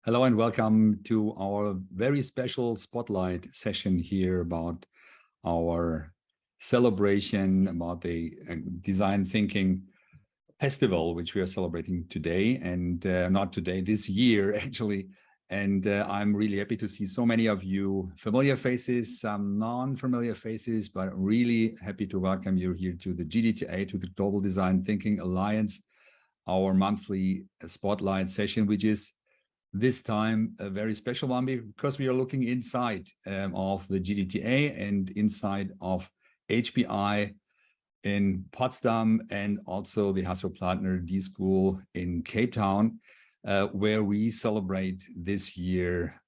Hello and welcome to our very special spotlight session here about our celebration about the design thinking festival, which we are celebrating today and not today, this year actually. And I'm really happy to see so many of you familiar faces, some non-familiar faces, but really happy to welcome you here to the GDTA, to the Global Design Thinking Alliance, our monthly spotlight session, which is this time a very special one because we are looking inside of the GDTA and inside of HPI in Potsdam and also the Hasso Plattner D-School in Cape Town, where we celebrate this year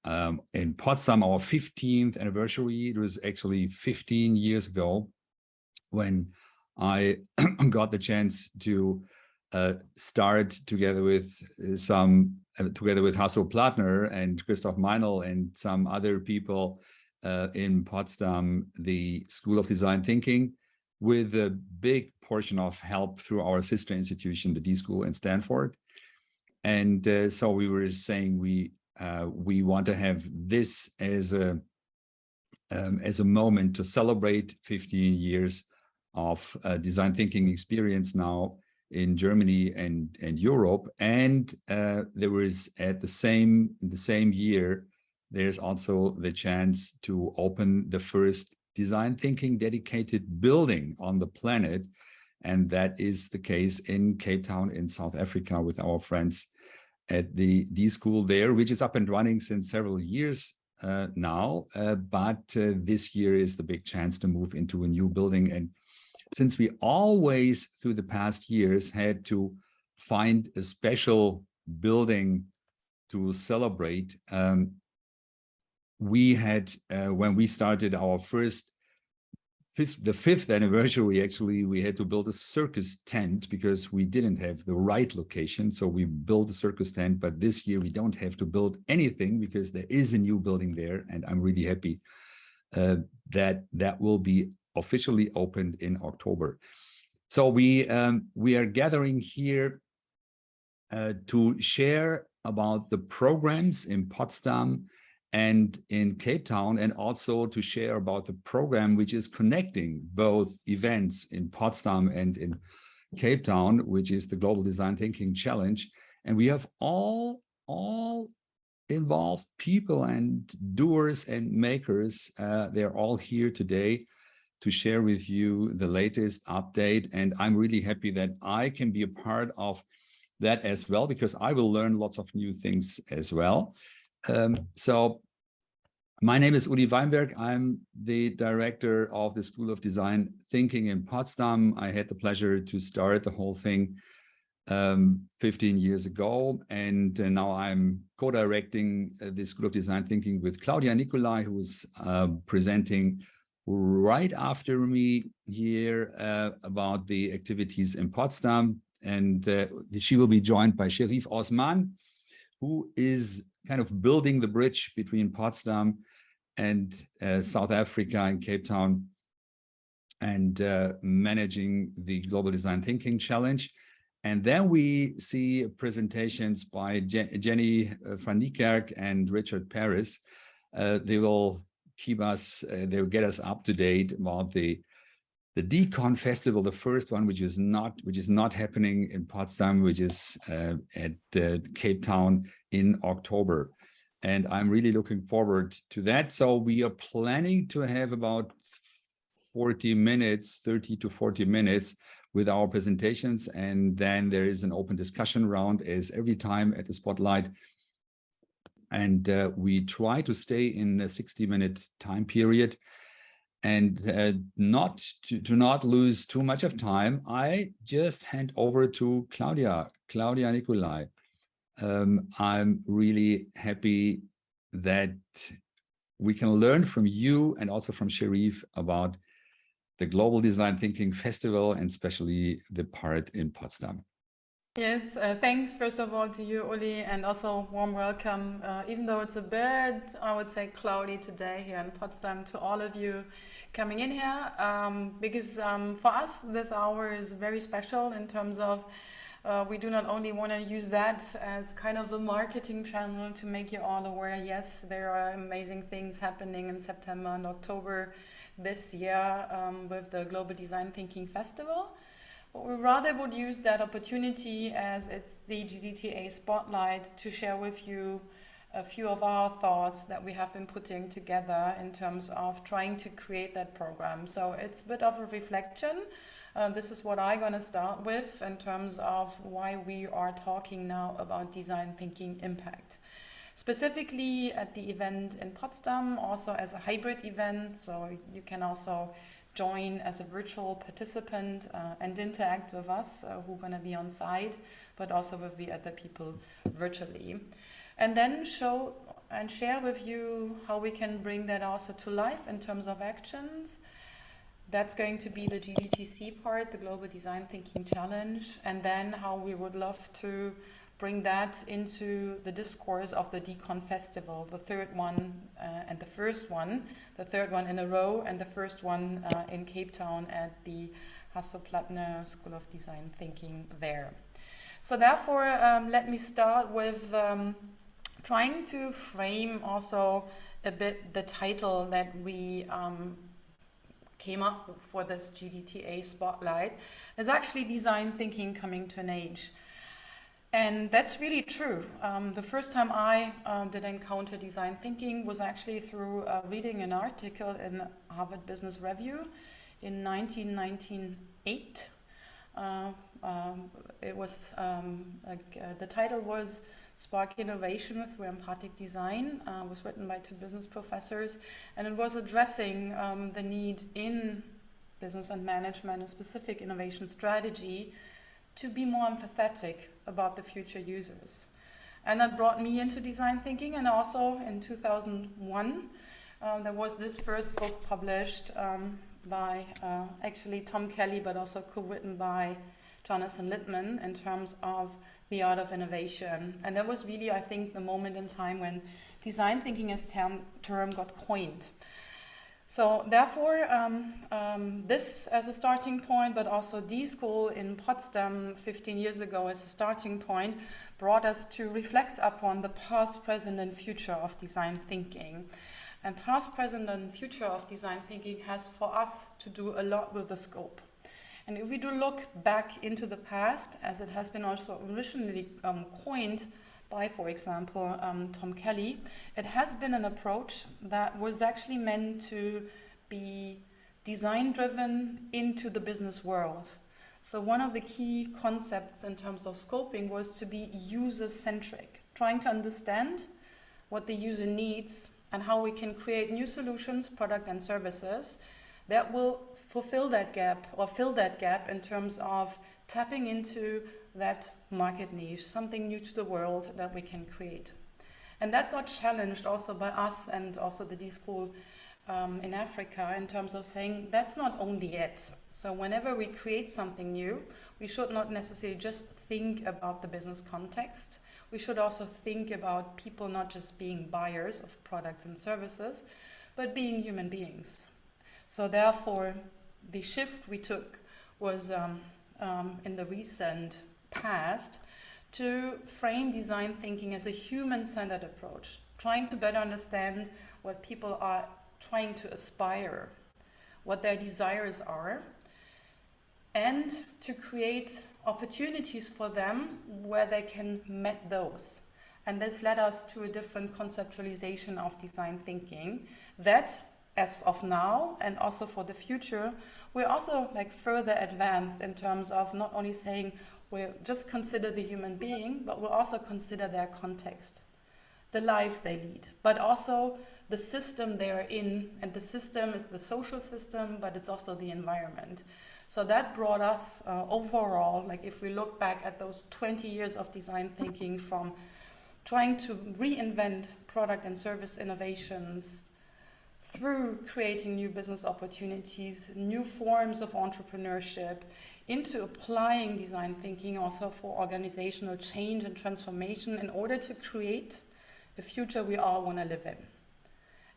in Potsdam our 15th anniversary. It was actually 15 years ago when I got the chance to start together with Hasso Plattner and Christoph Meinl and some other people in Potsdam, the School of Design Thinking, with a big portion of help through our sister institution, the D-School in Stanford. And so we were saying we want to have this as a moment to celebrate 15 years of design thinking experience now in Germany and Europe. And there was in the same year, there's also the chance to open the first design thinking dedicated building on the planet. And that is the case in Cape Town in South Africa with our friends at the D-School there, which is up and running since several years now. But this year is the big chance to move into a new building. And since we always, through the past years, had to find a special building to celebrate, we had, when we started our the fifth anniversary, actually, we had to build a circus tent because we didn't have the right location. So we built a circus tent, but this year we don't have to build anything because there is a new building there. And I'm really happy that will be officially opened in October. So we are gathering here to share about the programs in Potsdam and in Cape Town, and also to share about the program which is connecting both events in Potsdam and in Cape Town, which is the Global Design Thinking Challenge. And we have all involved people and doers and makers. They're all here today to share with you the latest update. And I'm really happy that I can be a part of that as well, because I will learn lots of new things as well. So my name is Uli Weinberg. I'm the director of the School of Design Thinking in Potsdam. I had the pleasure to start the whole thing 15 years ago. And now I'm co-directing the School of Design Thinking with Claudia Nicolai, who is presenting right after me here about the activities in Potsdam. And she will be joined by Sherif Osman, who is kind of building the bridge between Potsdam and South Africa and Cape Town, and managing the Global Design Thinking Challenge. And then we see presentations by Jenny van Niekerk and Richard Paris. They will keep us, they will get us up to date about the DCon festival, the first one, which is not happening in Potsdam, which is at Cape Town in October. And I'm really looking forward to that. So we are planning to have about 30 to 40 minutes with our presentations. And then there is an open discussion round as every time at the Spotlight. And we try to stay in a 60-minute time period. And not lose too much of time, I just hand over to Claudia Nicolai. I'm really happy that we can learn from you and also from Sherif about the Global Design Thinking Festival, and especially the part in Potsdam. Yes, thanks first of all to you, Uli, and also warm welcome, even though it's a bit, I would say, cloudy today here in Potsdam, to all of you coming in here, because for us this hour is very special in terms of We do not only want to use that as kind of a marketing channel to make you all aware, yes, there are amazing things happening in September and October this year with the Global Design Thinking Festival. But we rather would use that opportunity as it's the GDTA spotlight to share with you a few of our thoughts that we have been putting together in terms of trying to create that program. So it's a bit of a reflection. This is what I'm going to start with in terms of why we are talking now about design thinking impact. Specifically at the event in Potsdam, also as a hybrid event, so you can also join as a virtual participant and interact with us who are going to be on site, but also with the other people virtually. And then show and share with you how we can bring that also to life in terms of actions. That's going to be the GDTC part, the Global Design Thinking Challenge, and then how we would love to bring that into the discourse of the Decon Festival, the third one and the first one, the third one in a row, and the first one in Cape Town at the Hasso Plattner School of Design Thinking there. So therefore, let me start with trying to frame also a bit the title that we came up with for this GDTA spotlight. Is actually design thinking coming to an age. And that's really true. The first time I did encounter design thinking was actually through reading an article in Harvard Business Review in 1998. It was the title was Spark Innovation Through Empathic Design. Was written by two business professors, and it was addressing the need in business and management, a specific innovation strategy, to be more empathetic about the future users. And that brought me into design thinking. And also in 2001, there was this first book published by actually Tom Kelly, but also co-written by Jonathan Littman in terms of the art of innovation. And that was really, I think, the moment in time when design thinking as term got coined. So therefore, this as a starting point, but also D-School in Potsdam 15 years ago as a starting point, brought us to reflect upon the past, present, and future of design thinking. And past, present, and future of design thinking has for us to do a lot with the scope. And if we do look back into the past, as it has been also originally coined by, for example, Tom Kelly, it has been an approach that was actually meant to be design-driven into the business world. So one of the key concepts in terms of scoping was to be user-centric, trying to understand what the user needs and how we can create new solutions, product and services that will fulfill that gap or fill that gap in terms of tapping into that market niche, something new to the world that we can create. And that got challenged also by us and also the D-School in Afrika in terms of saying that's not only it. So whenever we create something new, we should not necessarily just think about the business context. We should also think about people not just being buyers of products and services, but being human beings. So therefore, the shift we took was in the recent past to frame design thinking as a human-centered approach, trying to better understand what people are trying to aspire, what their desires are, and to create opportunities for them where they can meet those. And this led us to a different conceptualization of design thinking that, as of now and also for the future, we're also further advanced in terms of not only saying we'll just consider the human being, but we'll also consider their context, the life they lead, but also the system they're in. And the system is the social system, but it's also the environment. So that brought us overall, if we look back at those 20 years of design thinking, from trying to reinvent product and service innovations through creating new business opportunities, new forms of entrepreneurship, into applying design thinking also for organizational change and transformation in order to create the future we all want to live in.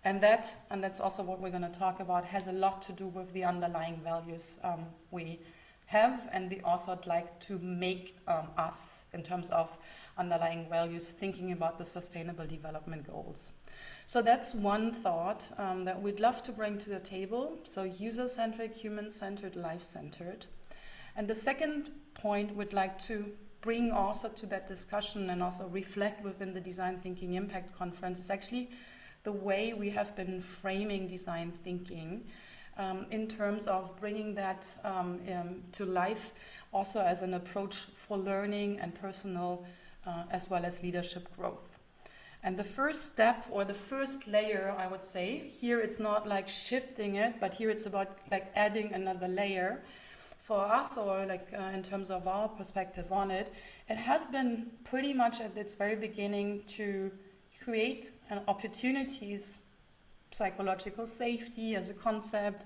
And that's also what we're going to talk about, has a lot to do with the underlying values we have, and we also would like to make us in terms of underlying values, thinking about the sustainable development goals. So that's one thought that we'd love to bring to the table. So user-centric, human-centered, life-centered. And the second point we'd like to bring also to that discussion and also reflect within the Design Thinking Impact Conference is actually the way we have been framing design thinking in terms of bringing that to life also as an approach for learning and personal as well as leadership growth. And the first step or the first layer, I would say, here it's not like shifting it, but here it's about like adding another layer. For us, or like in terms of our perspective on it, it has been pretty much at its very beginning to create opportunities, psychological safety as a concept,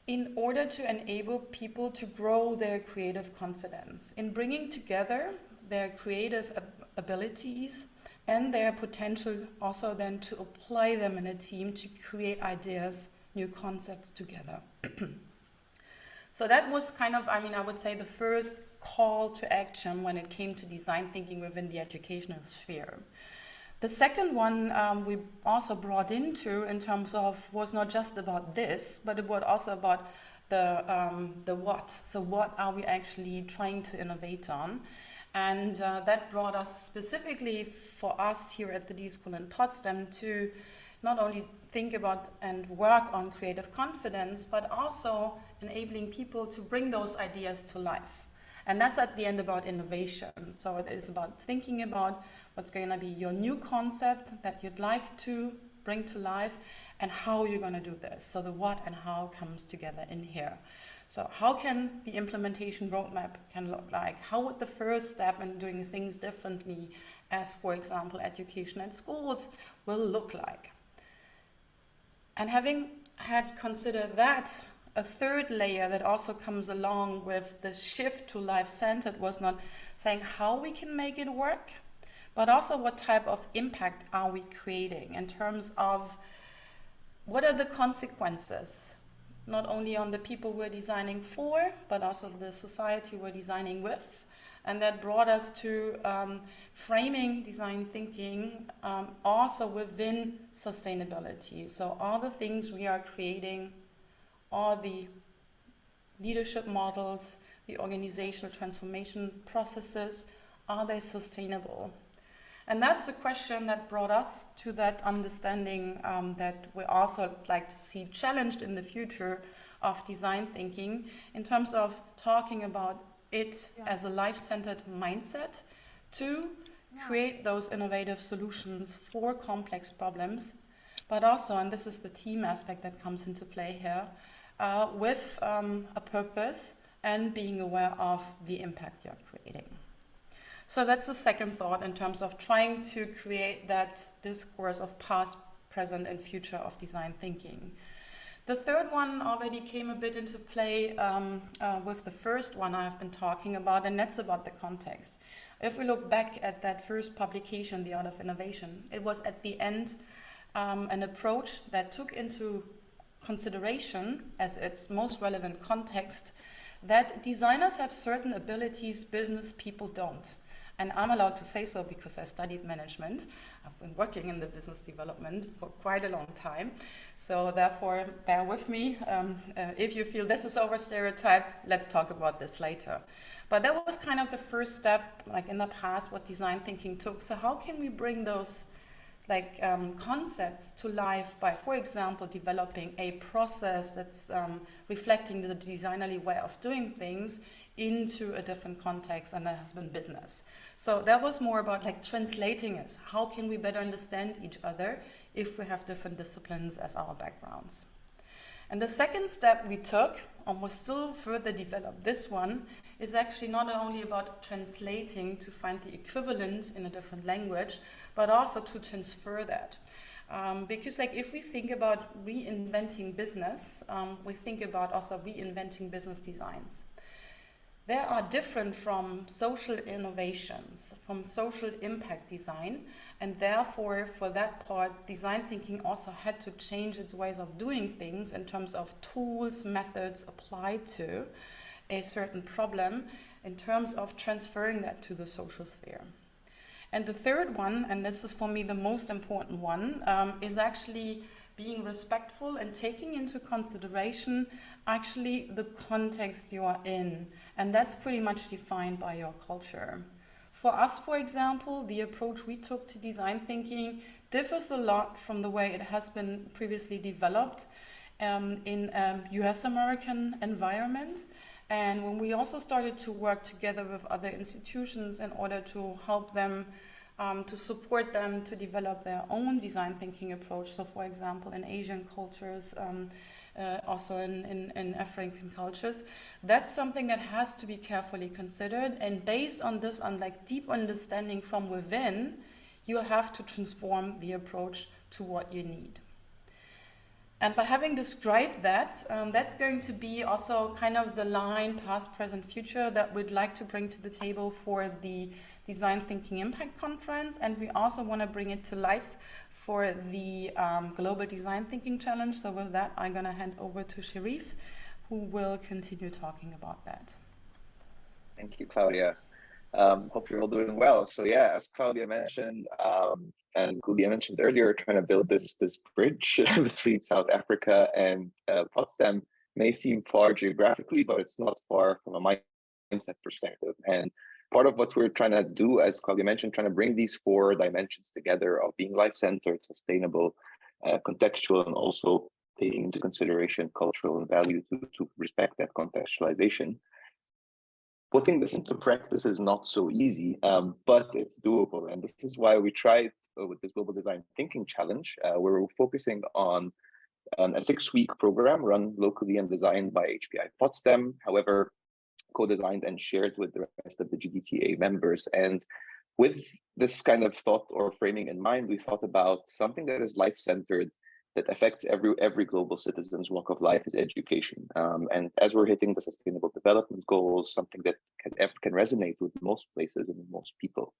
in order to enable people to grow their creative confidence, in bringing together their creative abilities and their potential also then to apply them in a team to create ideas, new concepts together. So that was kind of, I would say the first call to action when it came to design thinking within the educational sphere. The second one we also brought into in terms of was not just about this, but it was also about the what. So what are we actually trying to innovate on? And that brought us specifically for us here at the D-School in Potsdam to not only think about and work on creative confidence, but also enabling people to bring those ideas to life. And that's at the end about innovation. So it is about thinking about what's going to be your new concept that you'd like to bring to life and how you're going to do this. So the what and how comes together in here. So how can the implementation roadmap can look like? How would the first step in doing things differently as, for example, education at schools will look like? And having had considered that, a third layer that also comes along with the shift to life-centered was not saying how we can make it work, but also what type of impact are we creating in terms of what are the consequences, not only on the people we're designing for, but also the society we're designing with. And that brought us to framing design thinking also within sustainability. So all the things we are creating, all the leadership models, the organizational transformation processes, are they sustainable? And that's a question that brought us to that understanding that we also like to see challenged in the future of design thinking in terms of talking about it as a life-centered mindset to create those innovative solutions for complex problems, but also, and this is the team aspect that comes into play here, with a purpose and being aware of the impact you're creating. So that's the second thought in terms of trying to create that discourse of past, present, and future of design thinking. The third one already came a bit into play with the first one I've been talking about, and that's about the context. If we look back at that first publication, The Art of Innovation, it was at the end an approach that took into consideration as its most relevant context that designers have certain abilities business people don't. And I'm allowed to say so because I studied management. I've been working in the business development for quite a long time. So therefore, bear with me. If you feel this is over-stereotyped, let's talk about this later. But that was kind of the first step, like in the past, what design thinking took. So how can we bring those concepts to life by, for example, developing a process that's reflecting the designerly way of doing things into a different context, and that has been business. So that was more about translating us. How can we better understand each other if we have different disciplines as our backgrounds? And the second step we took, and was still further developed, this one, is actually not only about translating to find the equivalent in a different language, but also to transfer that. Because if we think about reinventing business, we think about also reinventing business designs. They are different from social innovations, from social impact design, and therefore, for that part, design thinking also had to change its ways of doing things in terms of tools, methods applied to, a certain problem in terms of transferring that to the social sphere. And the third one, and this is for me the most important one, is actually being respectful and taking into consideration actually the context you are in. And that's pretty much defined by your culture. For us, for example, the approach we took to design thinking differs a lot from the way it has been previously developed in a US American environment. And when we also started to work together with other institutions in order to help them, to support them to develop their own design thinking approach. So for example, in Asian cultures, also in African cultures, that's something that has to be carefully considered. And based on this, on like deep understanding from within, you have to transform the approach to what you need. And by having described that, that's going to be also kind of the line past, present, future that we'd like to bring to the table for the Design Thinking Impact Conference. And we also want to bring it to life for the Global Design Thinking Challenge. So with that, I'm going to hand over to Sherif, who will continue talking about that. Thank you, Claudia. Hope you're all doing well. So yeah, as Claudia mentioned, and Claudia mentioned earlier, trying to build this bridge between South Africa and Potsdam may seem far geographically, but it's not far from a mindset perspective. And part of what we're trying to do, as Claudia mentioned, trying to bring these 4 dimensions together of being life-centered, sustainable, contextual, and also taking into consideration cultural and value to respect that contextualization. Putting this into practice is not so easy, but it's doable. And this is why we tried with this Global Design Thinking Challenge, where we're focusing on a 6-week program run locally and designed by HPI Potsdam, however, co-designed and shared with the rest of the GDTA members. And with this kind of thought or framing in mind, we thought about something that is life-centered, that affects every global citizen's walk of life, is education. And as we're hitting the Sustainable Development Goals, something that can resonate with most places and most people.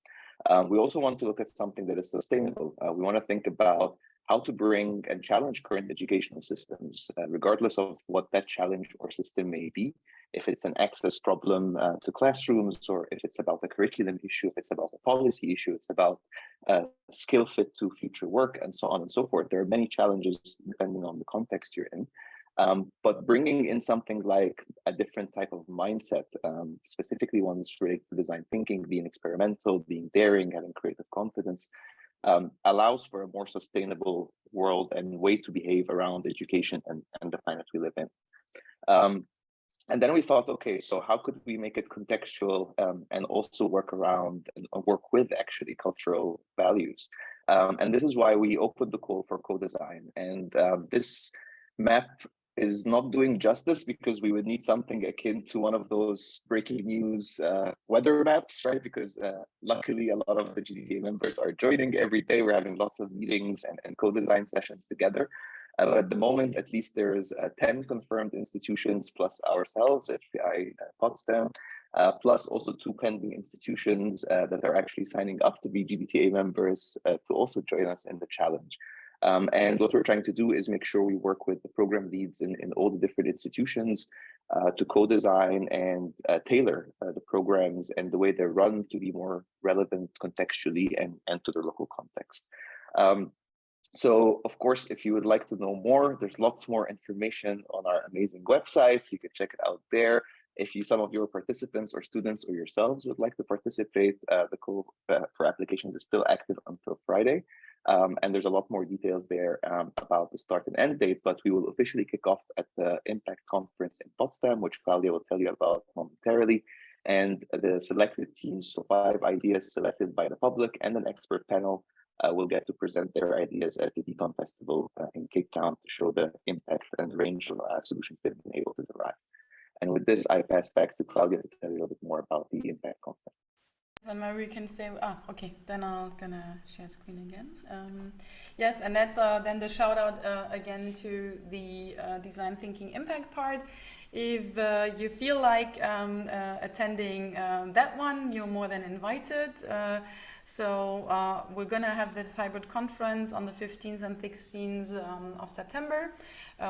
We also want to look at something that is sustainable. We want to think about how to bring and challenge current educational systems, regardless of what that challenge or system may be. If it's an access problem to classrooms, or if it's about a curriculum issue, if it's about a policy issue, it's about skill fit to future work, and so on and so forth. There are many challenges depending on the context you're in. But bringing in something like a different type of mindset, specifically ones related to design thinking, being experimental, being daring, having creative confidence, allows for a more sustainable world and way to behave around education and the planet we live in. And then we thought, okay, so how could we make it contextual and also work around and work with actually cultural values? And this is why we opened the call for co-design. And this map is not doing justice, because we would need something akin to one of those breaking news weather maps, right? Because luckily a lot of the GDTA members are joining every day. We're having lots of meetings and co-design sessions together. But at the moment, at least there's 10 confirmed institutions plus ourselves, HPI Potsdam, plus also 2 pending institutions that are actually signing up to be GDTA members to also join us in the challenge. And what we're trying to do is make sure we work with the program leads in all the different institutions to co-design and tailor the programs and the way they're run to be more relevant contextually and to the local context. So, of course, if you would like to know more, there's lots more information on our amazing websites. You can check it out there. If some of your participants or students or yourselves would like to participate, the call for applications is still active until Friday. And there's a lot more details there about the start and end date, but we will officially kick off at the Impact Conference in Potsdam, which Claudia will tell you about momentarily. And the selected teams, so 5 ideas selected by the public and an expert panel, will get to present their ideas at the DCON Festival in Cape Town to show the impact and range of solutions they've been able to derive. And with this, I pass back to Claudia to tell you a little bit more about the Impact Conference. Then maybe we can say, okay, then I'm gonna share screen again. Yes, and that's then the shout out again to the Design Thinking Impact part. If you feel like attending that one, you're more than invited. So we're going to have the hybrid conference on the 15th and 16th of September,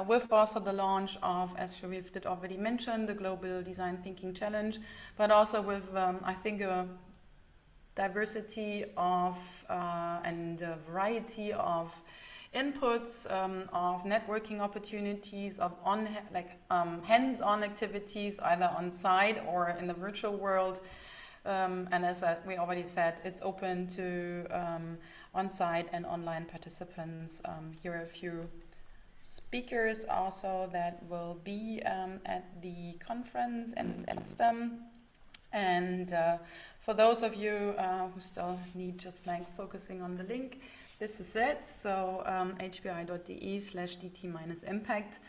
with also the launch of, as Sharif did already mention, the Global Design Thinking Challenge, but also with, I think, a diversity of and a variety of inputs, of networking opportunities, of hands-on activities, either on site or in the virtual world. And as we already said, it's open to on-site and online participants. Here are a few speakers also that will be at the conference and STEM. And for those of you who still need just like focusing on the link, this is it. So hpi.de/dt-impact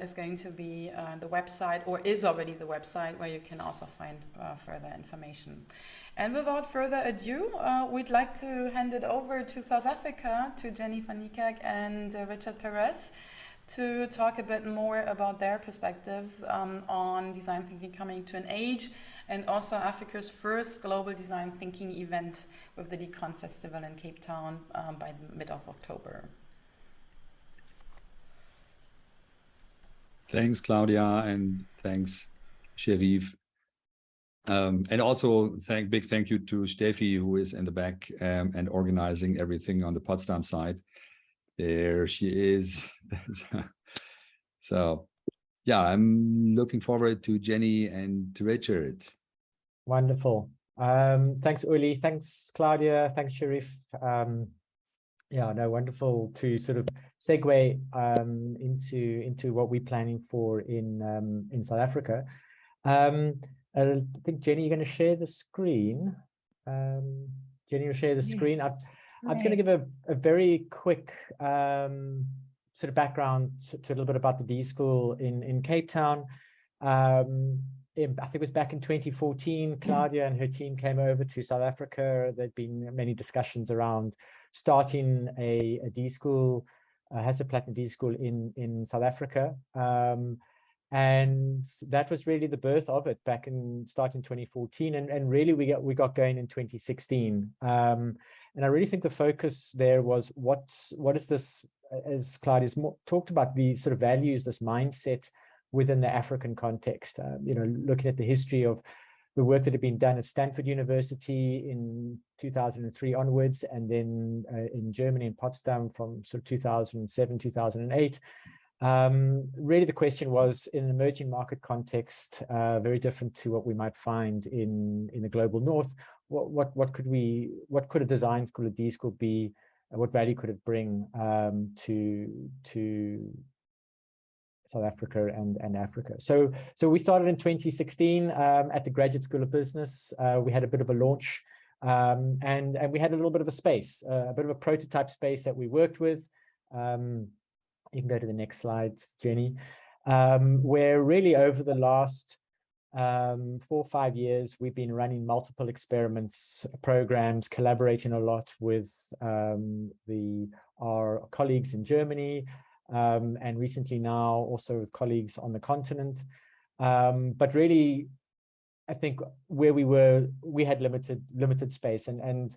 is going to be the website, or is already the website, where you can also find further information. And without further ado, we'd like to hand it over to South Africa, to Jenny van Niekerk and Richard Perez, to talk a bit more about their perspectives on design thinking coming to an age, and also Africa's first global design thinking event with the DCON Festival in Cape Town by the mid of October. Thanks, Claudia, and thanks, Sharif. And also big thank you to Steffi, who is in the back and organizing everything on the Potsdam side. There she is. So, yeah, I'm looking forward to Jenny and to Richard. Wonderful. Thanks, Uli. Thanks, Claudia. Thanks, Sharif. Yeah, no, wonderful to sort of segue into what we're planning for in South Africa. I think, Jenny, you're going to share the screen. Jenny will share the screen. I'm just going to give a very quick sort of background to a little bit about the D-School in Cape Town. I think it was back in 2014, Claudia and her team came over to South Africa. There'd been many discussions around starting a D-School, Hasso Plattner D-School in South Africa. And that was really the birth of it back in starting 2014. And really we got going in 2016. And I really think the focus there was what is this, as Claudia's talked about, the sort of values, this mindset within the African context, looking at the history of the work that had been done at Stanford University in 2003 onwards, and then in Germany, in Potsdam, from sort of 2007, 2008. Really the question was, in an emerging market context, very different to what we might find in the global north, what could a design school, a D-School be, what value could it bring to South Africa and Africa. So we started in 2016 at the Graduate School of Business. We had a bit of a launch, and we had a little bit of a space, a bit of a prototype space that we worked with. You can go to the next slide, Jenny, where really over the last 4 or 5 years, we've been running multiple experiments, programs, collaborating a lot with our colleagues in Germany, and recently now also with colleagues on the continent. But really, I think where we had limited space, and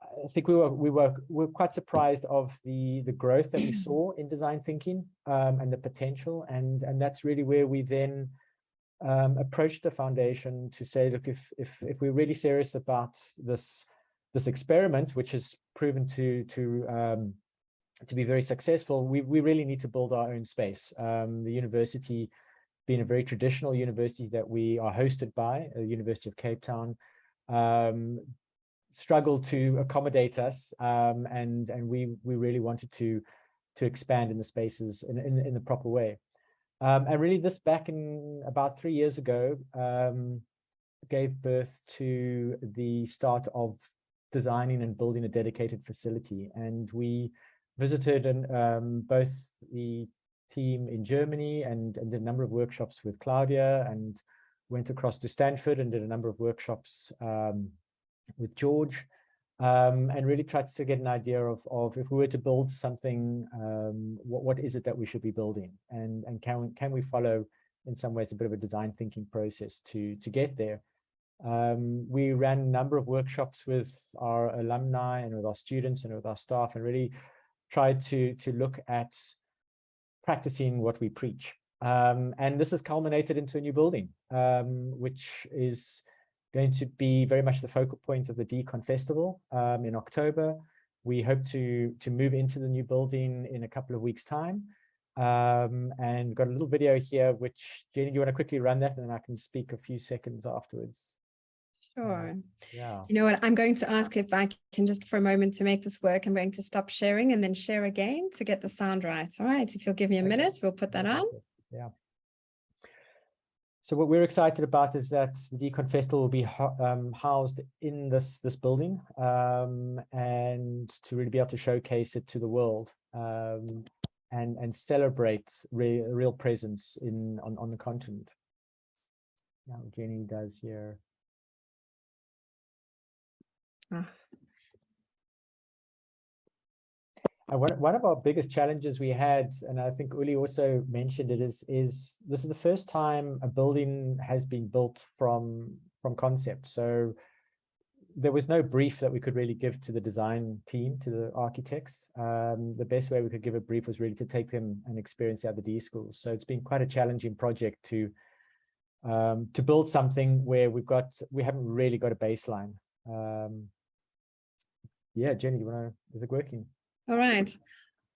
I think we were quite surprised of the growth that we saw in design thinking, and the potential, and that's really where we then approached the foundation to say, look, if we're really serious about this experiment, which has proven to be very successful, we really need to build our own space. The university, being a very traditional university that we are hosted by, the University of Cape Town, struggled to accommodate us, and we really wanted to expand in the spaces in the proper way. And really this back in about 3 years ago gave birth to the start of designing and building a dedicated facility. And we visited both the team in Germany and did a number of workshops with Claudia, and went across to Stanford and did a number of workshops with George, and really tried to get an idea of if we were to build something, what is it that we should be building, and can we follow in some ways a bit of a design thinking process to get there. We ran a number of workshops with our alumni and with our students and with our staff, and really tried to look at practicing what we preach. And this has culminated into a new building, which is going to be very much the focal point of the DCON Festival in October. We hope to move into the new building in a couple of weeks' time. And got a little video here, which, Jenny, do you want to quickly run that, and then I can speak a few seconds afterwards? Sure. Yeah. You know what? I'm going to ask if I can just for a moment to make this work. I'm going to stop sharing and then share again to get the sound right. All right. If you'll give me a minute, we'll put that on. Yeah. So what we're excited about is that the DCON Festival will be housed in this building, and to really be able to showcase it to the world, and celebrate real presence on the continent. Now Jenny does here. And one of our biggest challenges we had, and I think Uli also mentioned it, is this is the first time a building has been built from concept. So there was no brief that we could really give to the design team, to the architects. The best way we could give a brief was really to take them and experience at the D-schools. So it's been quite a challenging project to build something where we haven't really got a baseline. Yeah, Jenny, is it working? All right.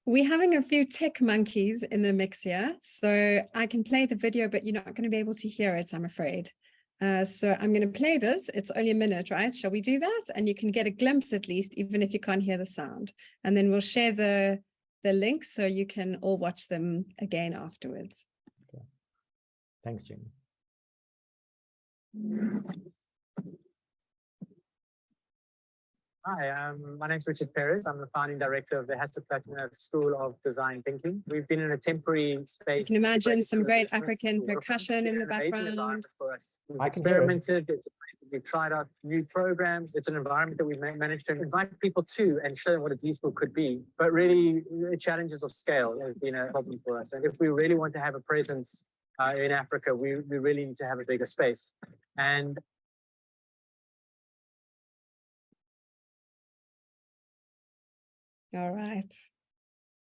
We're having a few tech monkeys in the mix here. So I can play the video, but you're not going to be able to hear it, I'm afraid. So I'm going to play this. It's only a minute, right? Shall we do that? And you can get a glimpse at least, even if you can't hear the sound. And then we'll share the link so you can all watch them again afterwards. Okay. Thanks, Jenny. Hi, my name is Richard Perez. I'm the founding director of the Hasso Plattner School of Design Thinking. We've been in a temporary space. You can imagine some great African percussion in the background. For us. We've I can hear experimented, we've tried out new programs. It's an environment that we've managed to invite people to and show them what a D-School could be. But really, the challenges of scale has been a problem for us. And if we really want to have a presence in Africa, we really need to have a bigger space. And All right.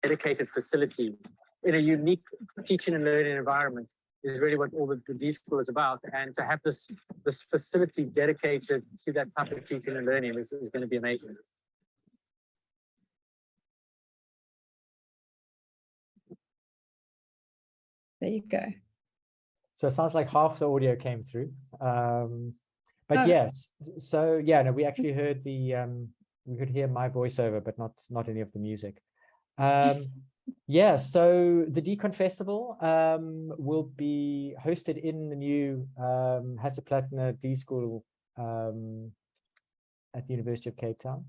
dedicated facility in a unique teaching and learning environment is really what all the D-School is about. And to have this facility dedicated to that type of teaching and learning is going to be amazing. There you go. So it sounds like half the audio came through. But yes, so yeah, no, we actually heard we could hear my voiceover, but not any of the music. Yeah, so the DCON Festival will be hosted in the new Hasso Plattner D-School at the University of Cape Town.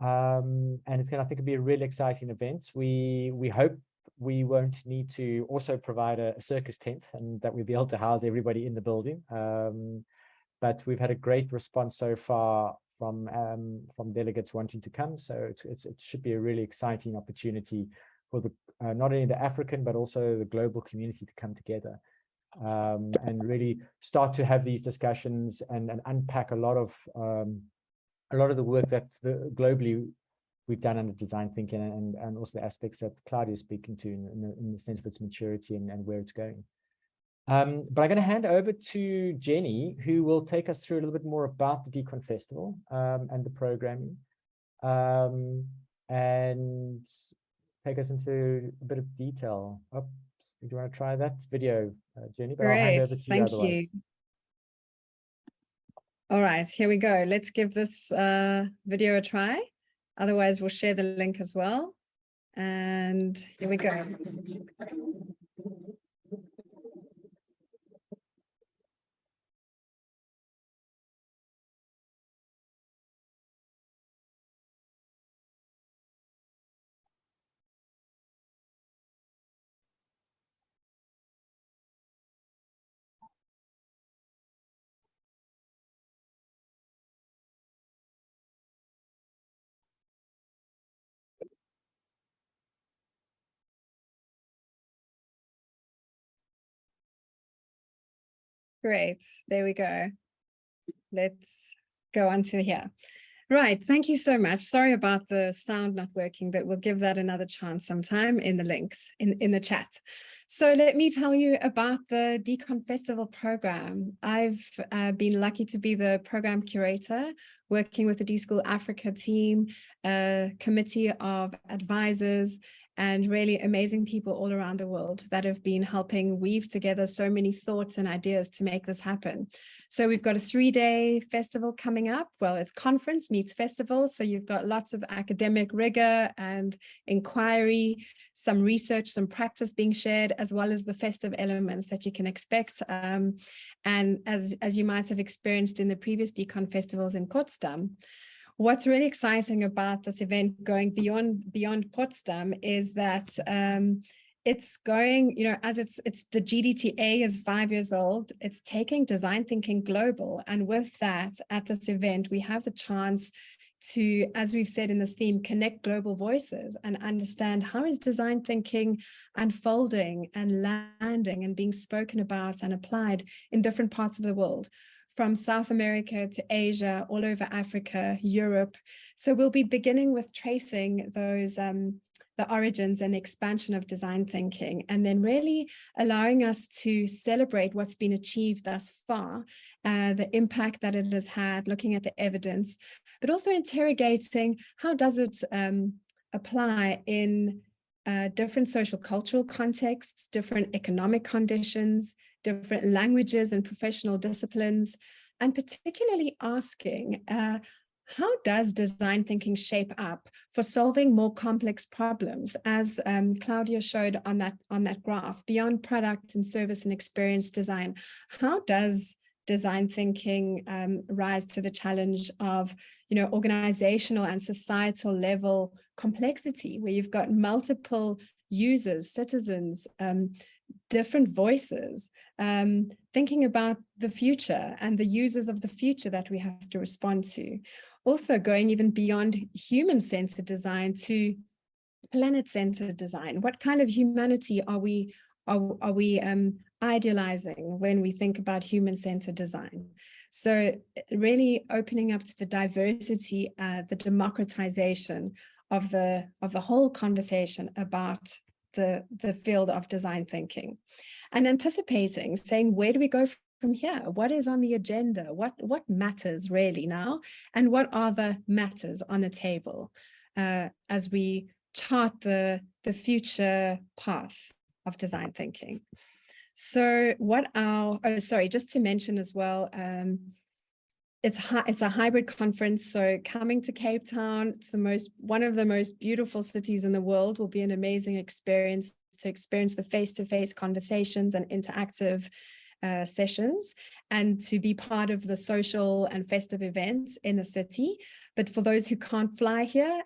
And it's going to, I think, it'll be a really exciting event. We hope we won't need to also provide a circus tent, and that we'll be able to house everybody in the building. But we've had a great response so far from delegates wanting to come. So it should be a really exciting opportunity for the not only the African but also the global community to come together and really start to have these discussions and unpack a lot of the work that globally we've done under design thinking, and also the aspects that Claudia is speaking to in the sense of its maturity and where it's going. But I'm going to hand over to Jenny, who will take us through a little bit more about the DCON Festival and the programming, and take us into a bit of detail. Oops, do you want to try that video, Jenny? But I'll hand over to you otherwise. Thank you. All right, here we go. Let's give this video a try. Otherwise, we'll share the link as well. And here we go. Great, there we go. let's go on to here. Right, thank you so much. Sorry about the sound not working, but we'll give that another chance sometime in the links in the chat. So let me tell you about the Decon Festival program. I've been lucky to be the program curator, working with the D-School Africa team, a committee of advisors, and really amazing people all around the world that have been helping weave together so many thoughts and ideas to make this happen. So we've got a 3-day festival coming up. Well, it's conference meets festival. So you've got lots of academic rigor and inquiry, some research, some practice being shared, as well as the festive elements that you can expect. And as you might have experienced in the previous Decon festivals in Potsdam, what's really exciting about this event going beyond Potsdam is that it's going, as it's the GDTA is 5 years old, it's taking design thinking global. And with that, at this event, we have the chance to, as we've said in this theme, connect global voices and understand how is design thinking unfolding and landing and being spoken about and applied in different parts of the world, from South America to Asia, all over Africa, Europe. So we'll be beginning with tracing those, the origins and the expansion of design thinking, and then really allowing us to celebrate what's been achieved thus far, the impact that it has had, looking at the evidence, but also interrogating how does it apply in different social cultural contexts, different economic conditions, different languages and professional disciplines, and particularly asking how does design thinking shape up for solving more complex problems, as Claudia showed on that graph, beyond product and service and experience design. How does design thinking rise to the challenge of, organizational and societal level complexity, where you've got multiple users, citizens, different voices, thinking about the future and the users of the future that we have to respond to. Also going even beyond human-centered design to planet-centered design. What kind of humanity are we idealizing when we think about human-centered design? So really opening up to the diversity, the democratization of the whole conversation about the field of design thinking, and anticipating, saying, where do we go from here? What is on the agenda? What matters really now? And what are the matters on the table as we chart the future path of design thinking? So just to mention as well, it's a hybrid conference. So coming to Cape Town, it's one of the most beautiful cities in the world, will be an amazing experience to experience the face-to-face conversations and interactive sessions, and to be part of the social and festive events in the city. But for those who can't fly here,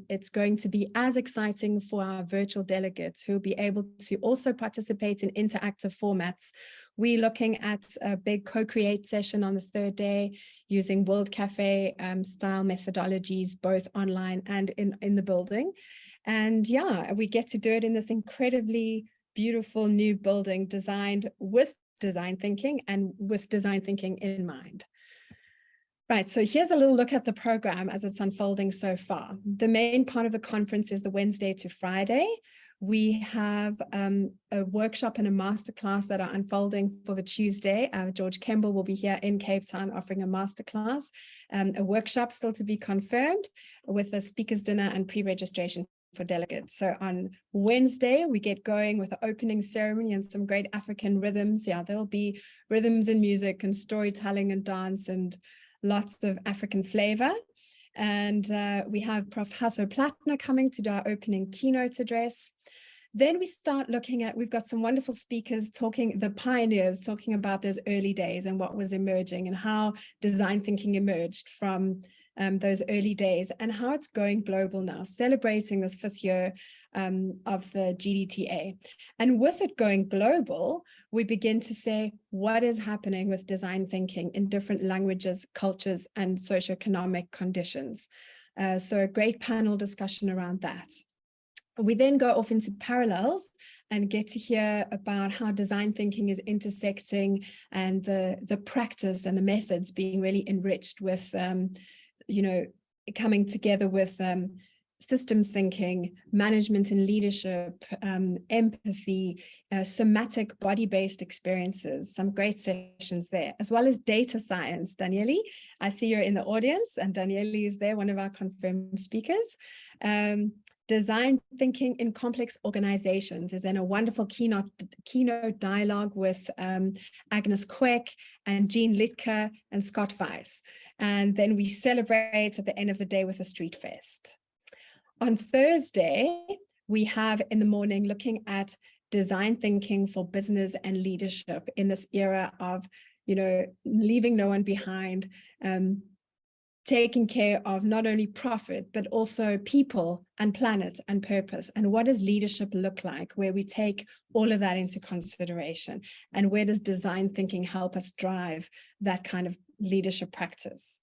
it's going to be as exciting for our virtual delegates who will be able to also participate in interactive formats. We're looking at a big co-create session on the 3rd day using World Cafe style methodologies, both online and in the building. And yeah, we get to do it in this incredibly beautiful new building designed with design thinking and with design thinking in mind. Right, so here's a little look at the program as it's unfolding so far. The main part of the conference is the Wednesday to Friday. We have a workshop and a masterclass that are unfolding for the Tuesday. George Kemble will be here in Cape Town offering a masterclass, a workshop still to be confirmed, with a speaker's dinner and pre-registration for delegates. So on Wednesday, we get going with the opening ceremony and some great African rhythms. Yeah, there'll be rhythms and music and storytelling and dance and lots of African flavor. And we have Prof. Hasso Plattner coming to do our opening keynote address. Then we start looking at, we've got some wonderful speakers the pioneers talking about those early days and what was emerging and how design thinking emerged from those early days, and how it's going global now, celebrating this 5th year of the GDTA. And with it going global, we begin to say, what is happening with design thinking in different languages, cultures, and socioeconomic conditions? So a great panel discussion around that. We then go off into parallels and get to hear about how design thinking is intersecting and the practice and the methods being really enriched with, you know, coming together with systems thinking, management and leadership, empathy, somatic body-based experiences, some great sessions there, as well as data science. Daniele, I see you're in the audience, and Daniele is there, one of our confirmed speakers. Design thinking in complex organizations is then a wonderful keynote dialogue with Agnes Queck and Jean Litka and Scott Weiss. And then we celebrate at the end of the day with a street fest. On Thursday, we have in the morning looking at design thinking for business and leadership in this era of, you know, leaving no one behind, taking care of not only profit, but also people and planet and purpose. And what does leadership look like, where we take all of that into consideration? And where does design thinking help us drive that kind of leadership practice?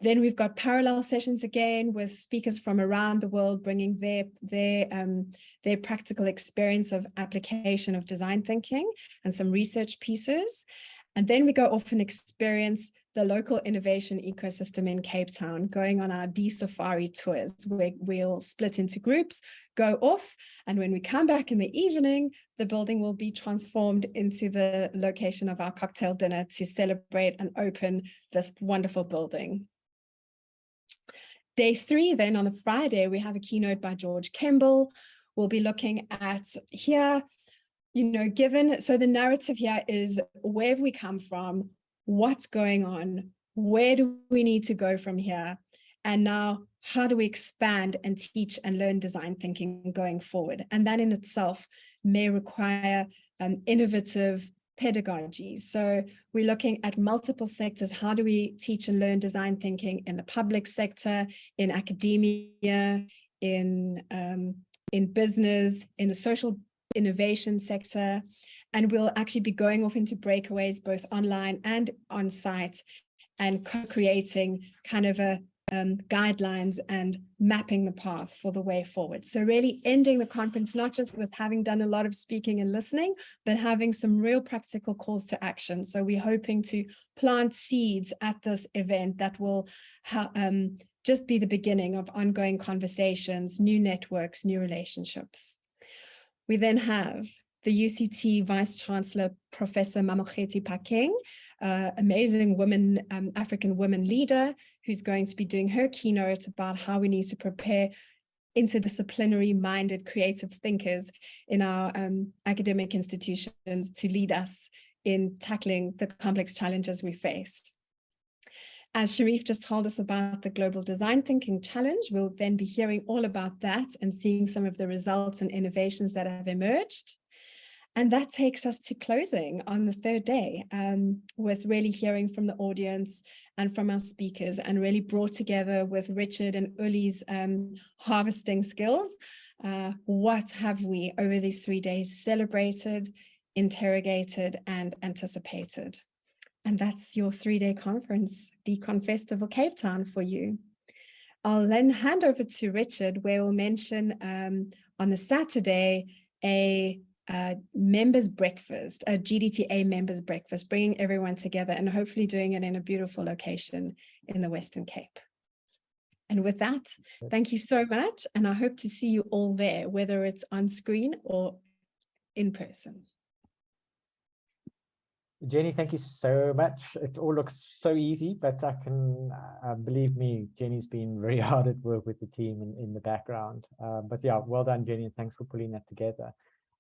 Then we've got parallel sessions again with speakers from around the world bringing their practical experience of application of design thinking and some research pieces. And then we go off and experience the local innovation ecosystem in Cape Town, going on our D-Safari tours, where we'll split into groups, go off, and when we come back in the evening, the building will be transformed into the location of our cocktail dinner to celebrate and open this wonderful building. Day 3, then on the Friday, we have a keynote by George Kemble. We'll be looking at here, you know, so the narrative here is where have we come from, what's going on, where do we need to go from here, and now how do we expand and teach and learn design thinking going forward? And that in itself may require innovative pedagogy. So we're looking at multiple sectors. How do we teach and learn design thinking in the public sector, in academia, in business, in the social innovation sector? And we'll actually be going off into breakaways, both online and on site, and co-creating kind of a guidelines and mapping the path for the way forward. So really ending the conference, not just with having done a lot of speaking and listening, but having some real practical calls to action. So we're hoping to plant seeds at this event that will just be the beginning of ongoing conversations, new networks, new relationships. We then have the UCT Vice Chancellor, Professor Mamokgethi Phakeng, amazing woman, African woman leader, who's going to be doing her keynote about how we need to prepare interdisciplinary minded creative thinkers in our academic institutions to lead us in tackling the complex challenges we face. As Sharif just told us about the Global Design Thinking Challenge, we'll then be hearing all about that and seeing some of the results and innovations that have emerged. And that takes us to closing on the 3rd day, with really hearing from the audience and from our speakers, and really brought together with Richard and Uli's harvesting skills. What have we over these 3 days celebrated, interrogated, and anticipated? And that's your 3-day conference, Decon Festival Cape Town for you. I'll then hand over to Richard, where we'll mention on the Saturday a members breakfast, a GDTA members breakfast, bringing everyone together and hopefully doing it in a beautiful location in the Western Cape. And with that, thank you so much. And I hope to see you all there, whether it's on screen or in person. Jenny, thank you so much. It all looks so easy, but I can, believe me, Jenny's been very hard at work with the team in the background. But yeah, well done, Jenny, and thanks for pulling that together.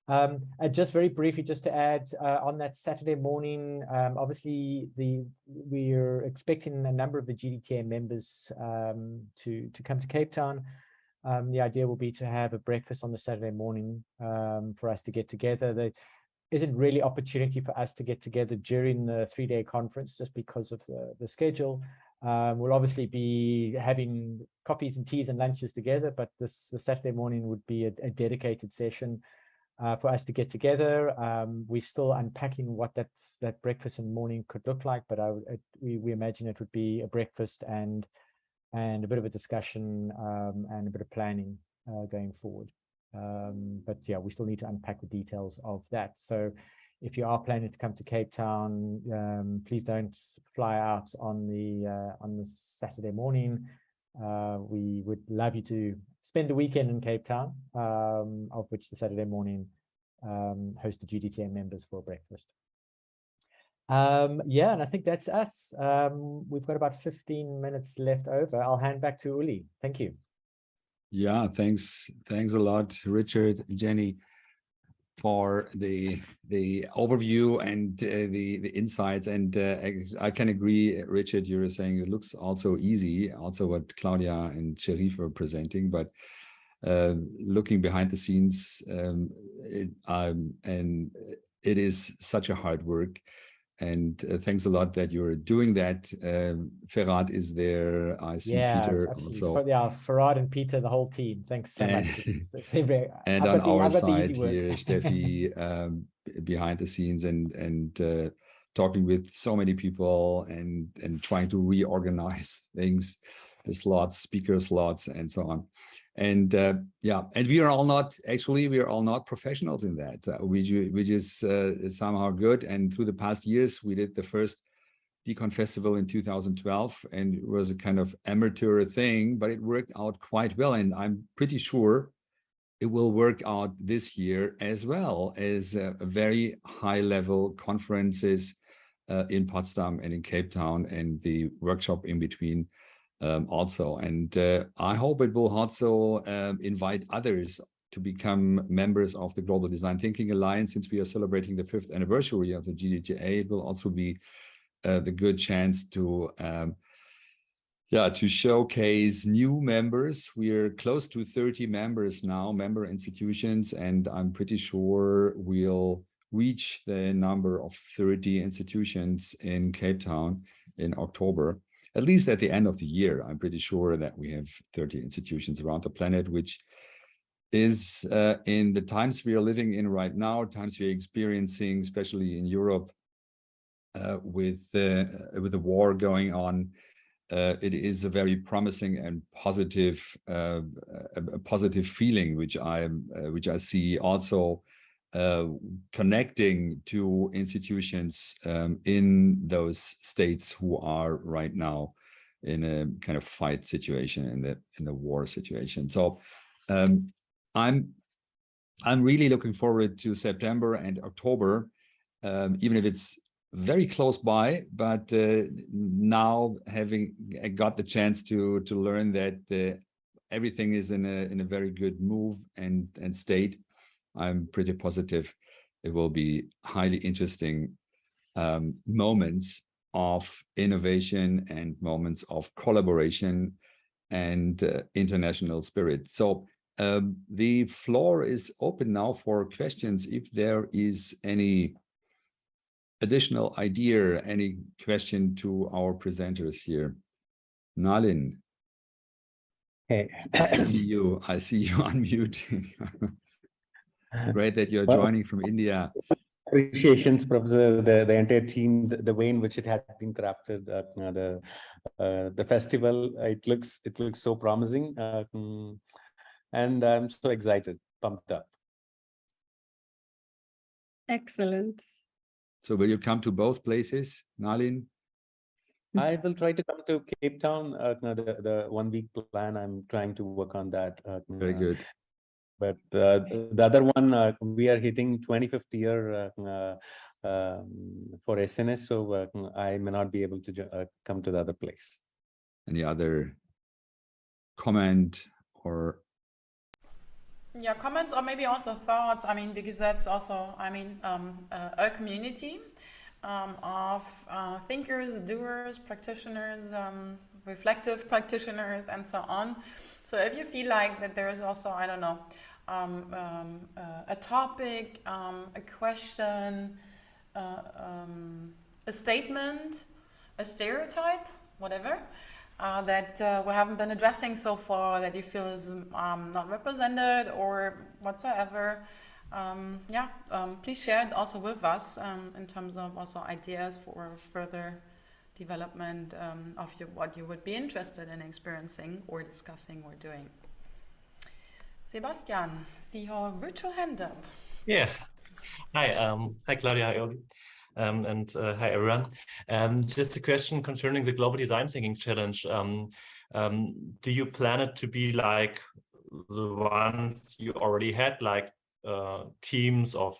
And just very briefly, just to add, on that Saturday morning, obviously we're expecting a number of the GDTA members to come to Cape Town. The idea will be to have a breakfast on the Saturday morning for us to get together. There isn't really opportunity for us to get together during the 3-day conference just because of the schedule. We'll obviously be having coffees and teas and lunches together, but the Saturday morning would be a dedicated session for us to get together. We're still unpacking what that breakfast and morning could look like, but we imagine it would be a breakfast and a bit of a discussion and a bit of planning going forward. But yeah, we still need to unpack the details of that. So if you are planning to come to Cape Town, please don't fly out on the Saturday morning. We would love you to spend the weekend in Cape Town, of which the Saturday morning host the GDTA members for breakfast. Yeah, and I think that's us. We've got about 15 minutes left over. I'll hand back to Uli. Thank you. Yeah, thanks a lot, Richard, Jenny, for the overview and the insights. And I can agree, Richard, you were saying it looks also easy, also what Claudia and Sherif were presenting, but looking behind the scenes, it is such a hard work. And thanks a lot that you're doing that. Ferhat is there. I see Peter absolutely. also. Yeah, Ferhat and Peter, the whole team. Thanks so much. And on our side here, Steffi, behind the scenes and talking with so many people and trying to reorganize things, the slots, speaker slots, and so on. And yeah, and we are all not professionals in that, which is somehow good. And through the past years, we did the first Decon Festival in 2012, and it was a kind of amateur thing, but it worked out quite well. And I'm pretty sure it will work out this year as well as a very high level conferences in Potsdam and in Cape Town, and the workshop in between. Also, and I hope it will also invite others to become members of the Global Design Thinking Alliance. Since we are celebrating the 5th anniversary of the GDTA, it will also be the good chance to showcase new members. We're close to 30 members now, member institutions, and I'm pretty sure we'll reach the number of 30 institutions in Cape Town in October. At least at the end of the year, I'm pretty sure that we have 30 institutions around the planet, which is in the times we are living in right now, times we are experiencing, especially in Europe, with the war going on. It is a very promising and positive, a positive feeling, which I see also connecting to institutions in those states who are right now in a kind of fight situation, in the war situation. So I'm really looking forward to September and October, even if it's very close by. But now having got the chance to learn that everything is in a very good move and state, I'm pretty positive it will be highly interesting moments of innovation and moments of collaboration and international spirit. So the floor is open now for questions. If there is any additional idea, any question to our presenters here. Nalin. Hey. I see you unmuting. Great that you're joining from India. Appreciations, Professor, the entire team, the way in which it had been crafted, the festival. It looks so promising, and I'm so excited, pumped up. Excellent. So will you come to both places, Nalin? I will try to come to Cape Town. The 1 week plan, I'm trying to work on that. Very good. But the other one, we are hitting 25th year for SNS, so I may not be able to come to the other place. Any other comment or? Yeah, comments or maybe also thoughts. I mean, because that's also, I mean, a community of thinkers, doers, practitioners, reflective practitioners, and so on. So if you feel like that there is also, I don't know, a topic, a question, a statement, a stereotype, whatever, that we haven't been addressing so far, that you feel is not represented or whatsoever, please share it also with us in terms of also ideas for further development of what you would be interested in experiencing or discussing or doing. So Sebastian, see your virtual hand up. Yeah. Hi, hi Claudia, hi Oli, and hi everyone. Just a question concerning the Global Design Thinking Challenge. Do you plan it to be like the ones you already had, like teams of,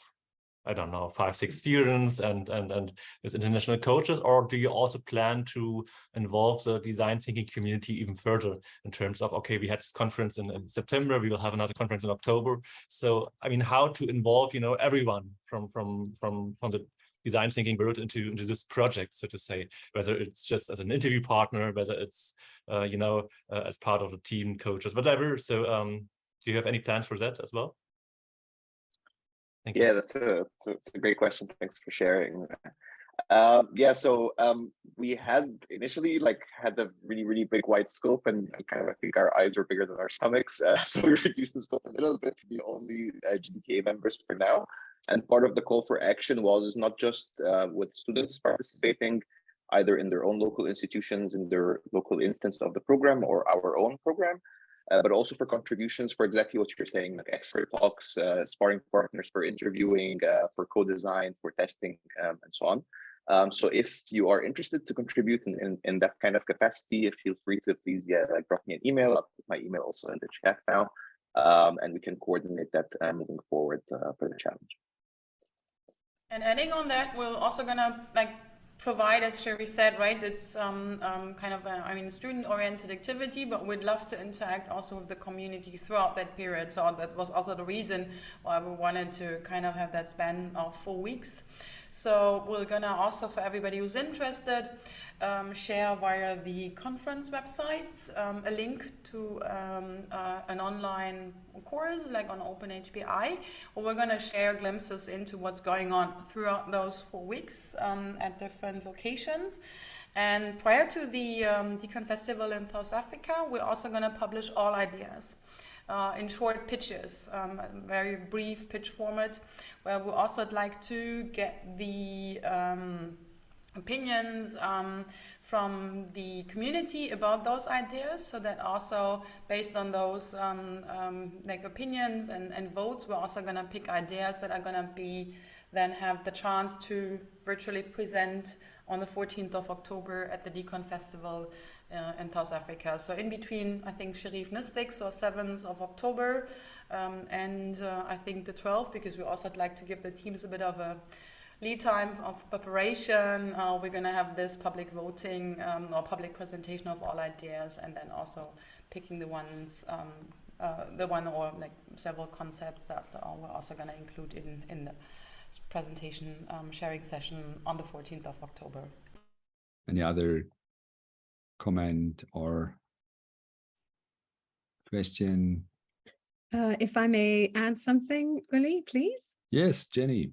I don't know, 5-6 students and with international coaches, or do you also plan to involve the design thinking community even further in terms of, okay, we had this conference in September, we will have another conference in October. So, I mean, how to involve, you know, everyone from the design thinking world into this project, so to say, whether it's just as an interview partner, whether it's, you know, as part of the team, coaches, whatever. So do you have any plans for that as well? Thank you. Yeah, that's a great question. Thanks for sharing. Yeah, so we had initially had a really big wide scope, and kind of I think our eyes were bigger than our stomachs, so we reduced the scope a little bit to be only GDTA members for now. And part of the call for action was not just with students participating either in their own local institutions, in their local instance of the program or our own program, but also for contributions for exactly what you're saying, like expert talks, sparring partners for interviewing, for co-design, for testing, and so on. So if you are interested to contribute in that kind of capacity, feel free to please drop me an email. I'll put my email also in the chat now, and we can coordinate that moving forward for the challenge. And adding on that, we're also gonna provide, as Sherry said, right, it's kind of a student-oriented activity, but we'd love to interact also with the community throughout that period. So that was also the reason why we wanted to kind of have that span of 4 weeks. So we're gonna also, for everybody who's interested, share via the conference websites a link to an online course like on Open HPI, where we're gonna share glimpses into what's going on throughout those 4 weeks at different locations. And prior to the Decon Festival in South Africa, we're also gonna publish all ideas in short pitches, a very brief pitch format, where we also would like to get the opinions from the community about those ideas, so that also based on those opinions and votes, we're also going to pick ideas that are going to be then have the chance to virtually present on the 14th of October at the Decon Festival in South Africa. So in between, I think Sherif 6th or 7th of October and I think the 12th, because we also would like to give the teams a bit of a lead time of preparation. We're going to have this public voting or public presentation of all ideas, and then also picking the ones, the one or several concepts that we're also going to include in the presentation sharing session on the 14th of October. Any other comment or question? If I may add something, Uli, please. Yes, Jenny.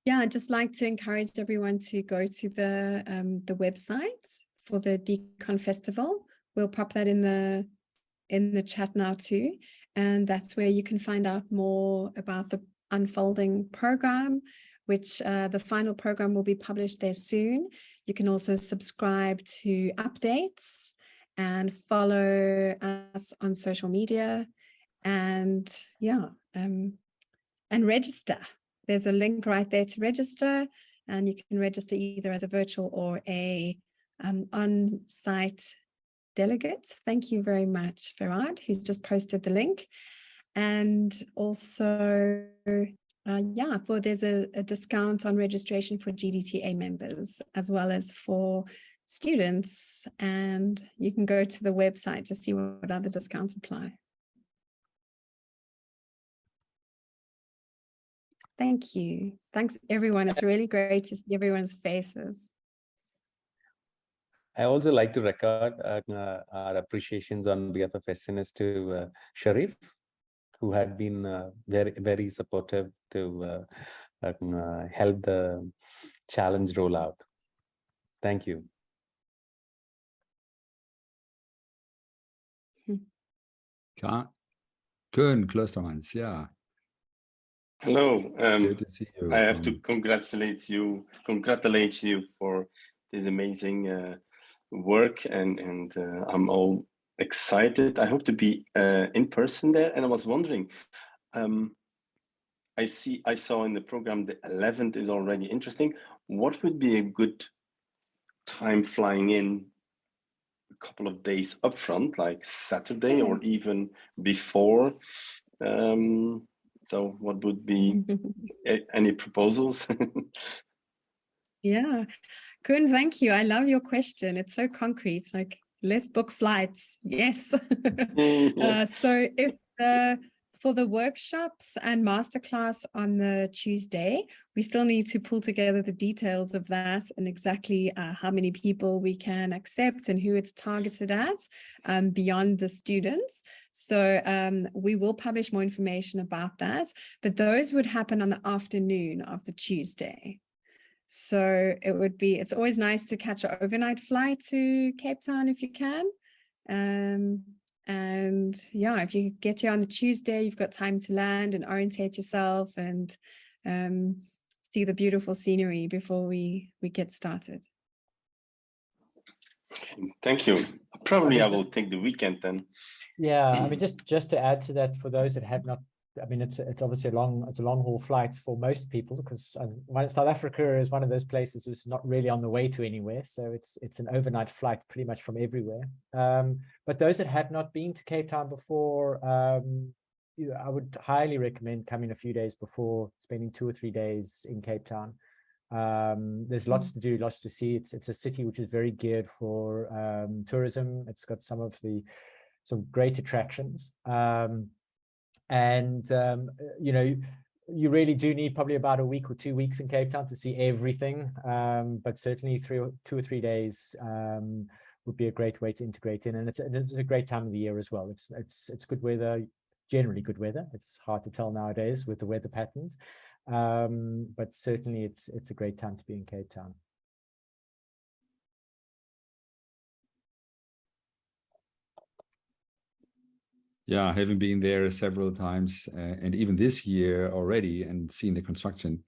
Yeah, I'd just like to encourage everyone to go to the website for the Decon Festival. We'll pop that in the chat now too, and that's where you can find out more about the unfolding program, which the final program will be published there soon. You can also subscribe to updates and follow us on social media, and and register. There's a link right there to register, and you can register either as a virtual or a on-site delegate. Thank you very much, Farad, who's just posted the link. And also, there's a discount on registration for GDTA members, as well as for students. And you can go to the website to see what other discounts apply. Thank you. Thanks, everyone. It's really great to see everyone's faces. I also like to record our appreciations on behalf of SNS to Sharif, who had been very supportive to help the challenge roll out. Thank you. Good, Klostermans, yeah. Hello. Good to see you. I have to congratulate you for this amazing work, and I'm all excited. I hope to be in person there. And I was wondering, I saw in the program the 11th is already interesting. What would be a good time flying in a couple of days upfront, like Saturday or even before? So what would be any proposals? Yeah, Koen, thank you. I love your question. It's so concrete. It's like, let's book flights. Yes. So if for the workshops and masterclass on the Tuesday, we still need to pull together the details of that and exactly how many people we can accept and who it's targeted at beyond the students. So we will publish more information about that, but those would happen on the afternoon of the Tuesday. So it's always nice to catch an overnight flight to Cape Town if you can. And yeah, if you get here on the Tuesday, you've got time to land and orientate yourself and see the beautiful scenery before we get started. Thank you. Probably I will take the weekend then. Yeah, I mean, just to add to that, for those that have not, I mean, it's obviously a long haul flight for most people, because South Africa is one of those places that's not really on the way to anywhere. So it's an overnight flight pretty much from everywhere. But those that had not been to Cape Town before, I would highly recommend coming a few days before, spending 2 or 3 days in Cape Town. There's lots to do, lots to see. It's a city which is very geared for tourism. It's got some great attractions. You know, you really do need probably about a week or 2 weeks in Cape Town to see everything, but certainly 2 or 3 days would be a great way to integrate in, and it's a great time of the year as well. It's good weather, generally good weather. It's hard to tell nowadays with the weather patterns, but certainly it's a great time to be in Cape Town. Yeah, having been there several times, and even this year already, and seen the construction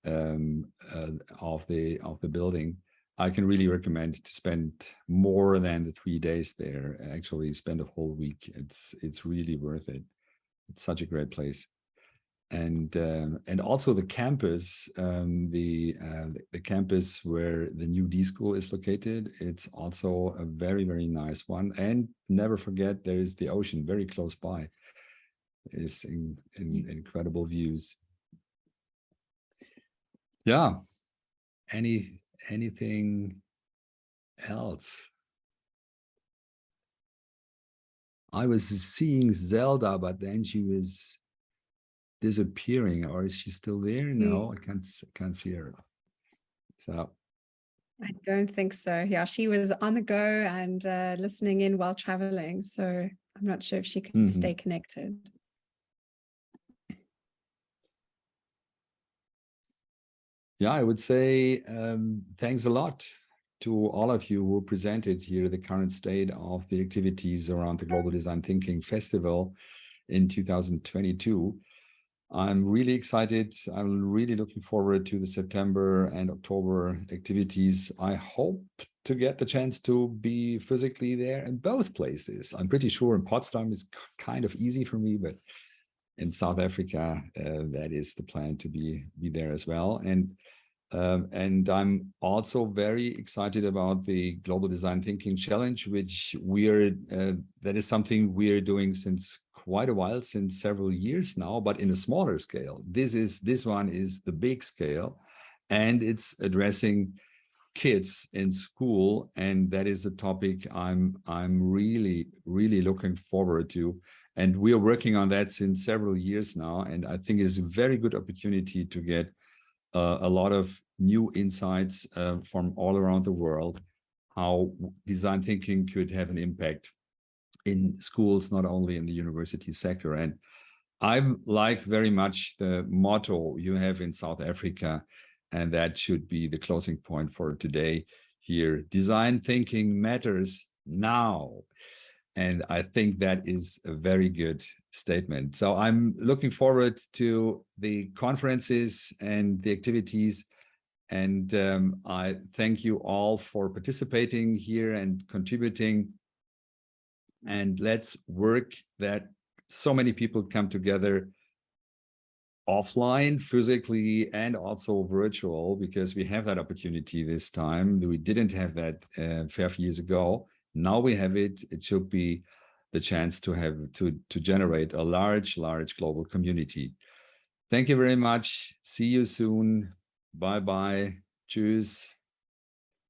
of the building, I can really recommend to spend more than the 3 days there. Actually, spend a whole week. It's really worth it. It's such a great place, and also the campus, the campus where the new D-School is located. It's also a very, very nice one. And never forget, there is the ocean very close by. It's incredible views. Yeah. Anything else? I was seeing Zelda, but then she was disappearing. Or is she still there? No, I can't see her. So I don't think so. Yeah, she was on the go and listening in while traveling. So I'm not sure if she can stay connected. Yeah, I would say thanks a lot to all of you who presented here the current state of the activities around the Global Design Thinking Festival in 2022. I'm really excited. I'm really looking forward to the September and October activities. I hope to get the chance to be physically there in both places. I'm pretty sure in Potsdam is kind of easy for me, but in South Africa, that is the plan to be there as well. And I'm also very excited about the Global Design Thinking Challenge, which that is something we're doing since quite a while, since several years now, but in a smaller scale. This one is the big scale, and it's addressing kids in school, and that is a topic I'm really looking forward to. And we are working on that since several years now, and I think it is a very good opportunity to get a lot of new insights from all around the world, how design thinking could have an impact in schools, not only in the university sector. And I like very much the motto you have in South Africa, and that should be the closing point for today here. Design thinking matters now. And I think that is a very good statement. So I'm looking forward to the conferences and the activities. And I thank you all for participating here and contributing. and let's work that so many people come together offline, physically, and also virtual, because we have that opportunity this time. We didn't have that 5 years ago. Now we have it. It should be the chance to have to generate a large global community. Thank you very much. See you soon. Bye bye. Tschüss.